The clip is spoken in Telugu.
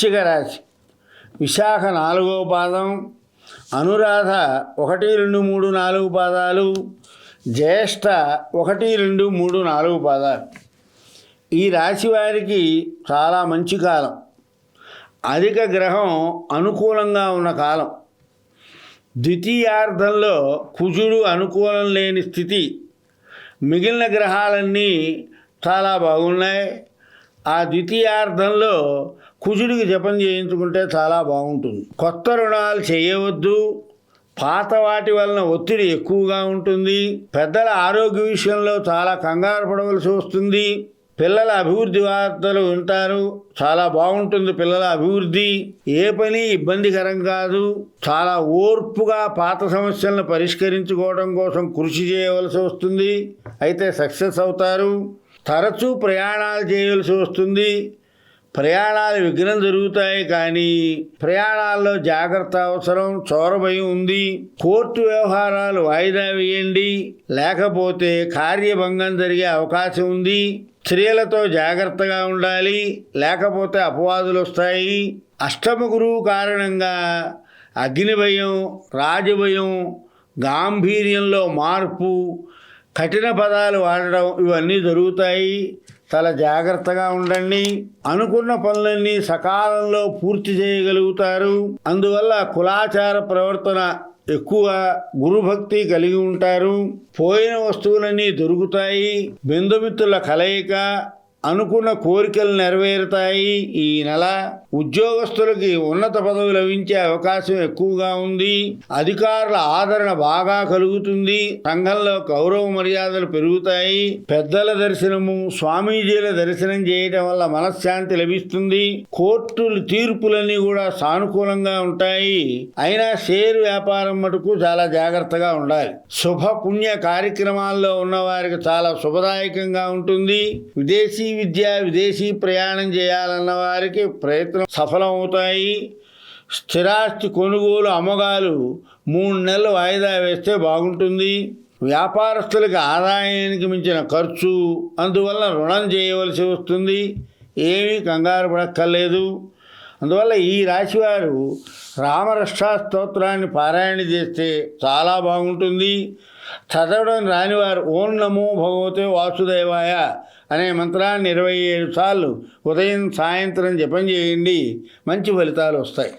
వృశ్చిక రాశి విశాఖ 4వ పాదం, అనురాధ 1, 2, 3, 4 పాదాలు, జ్యేష్ఠ 1, 2, 3, 4 పాదాలు. ఈ రాశి వారికి చాలా మంచి కాలం. అధిక గ్రహం అనుకూలంగా ఉన్న కాలం. ద్వితీయార్థంలో కుజుడు అనుకూలం లేని స్థితి. మిగిలిన గ్రహాలన్నీ చాలా బాగున్నాయి. ఆ ద్వితీయార్థంలో కుజుడికి జపం చేయించుకుంటే చాలా బాగుంటుంది. కొత్త రుణాలు చేయవద్దు. పాత వాటి వలన ఒత్తిడి ఎక్కువగా ఉంటుంది. పెద్దల ఆరోగ్య విషయంలో చాలా కంగారు పడవలసి వస్తుంది. పిల్లల అభివృద్ధి వార్తలు వింటారు. చాలా బాగుంటుంది పిల్లల అభివృద్ధి. ఏ పని ఇబ్బందికరం కాదు. చాలా ఓర్పుగా పాత సమస్యలను పరిష్కరించుకోవడం కోసం కృషి చేయవలసి వస్తుంది. అయితే సక్సెస్ అవుతారు. తరచూ ప్రయాణాలు చేయవలసి వస్తుంది. ప్రయాణాలు విఘ్నం జరుగుతాయి, కానీ ప్రయాణాల్లో జాగ్రత్త అవసరం. చోర భయం ఉంది. కోర్టు వ్యవహారాలు వాయిదా వేయండి, లేకపోతే కార్యభంగం జరిగే అవకాశం ఉంది. స్త్రీలతో జాగ్రత్తగా ఉండాలి, లేకపోతే అపవాదులు వస్తాయి. అష్టమ గురువు కారణంగా అగ్ని భయం, రాజభయం, గాంభీర్యంలో మార్పు, కఠిన పదాలు వాడడం ఇవన్నీ జరుగుతాయి. చాలా జాగ్రత్తగా ఉండండి. అనుకున్న పనులన్నీ సకాలంలో పూర్తి చేయగలుగుతారు. అందువల్ల కులాచార ప్రవర్తన ఎక్కువ, గురుభక్తి కలిగి ఉంటారు. పోయిన వస్తువులన్నీ దొరుకుతాయి. బంధుమిత్రుల కలయిక, అనుకున్న కోరికలు నెరవేరుతాయి. ఈ నెల ఉద్యోగస్తులకి ఉన్నత పదవి లభించే అవకాశం ఎక్కువగా ఉంది. అధికారుల ఆదరణ బాగా కలుగుతుంది. సంఘంలో గౌరవ మర్యాదలు పెరుగుతాయి. పెద్దల దర్శనము, స్వామీజీల దర్శనం చేయడం వల్ల మనశ్శాంతి లభిస్తుంది. కోర్టులు తీర్పులన్నీ కూడా సానుకూలంగా ఉంటాయి. అయినా షేర్ వ్యాపారం మటుకు చాలా జాగ్రత్తగా ఉండాలి. శుభ పుణ్య కార్యక్రమాల్లో ఉన్న వారికి చాలా శుభదాయకంగా ఉంటుంది. విదేశీ ప్రయాణం చేయాలన్న వారికి ప్రయత్నం సఫలమవుతాయి. స్థిరాస్తి కొనుగోలు, అమ్మగాలు 3 నెలలు వాయిదా వేస్తే బాగుంటుంది. వ్యాపారస్తులకి ఆదాయానికి మించిన ఖర్చు, అందువల్ల రుణం చేయవలసి వస్తుంది. ఏమీ కంగారు పడక్కర్లేదు. అందువల్ల ఈ రాశివారు రామరక్షా స్తోత్రాన్ని పారాయణ చేస్తే చాలా బాగుంటుంది. చదవడం రానివారు ఓం నమో భగవతే వాసుదేవాయ అనే మంత్రాన్ని 27 సార్లు ఉదయం సాయంత్రం జపం చేయండి. మంచి ఫలితాలు వస్తాయి.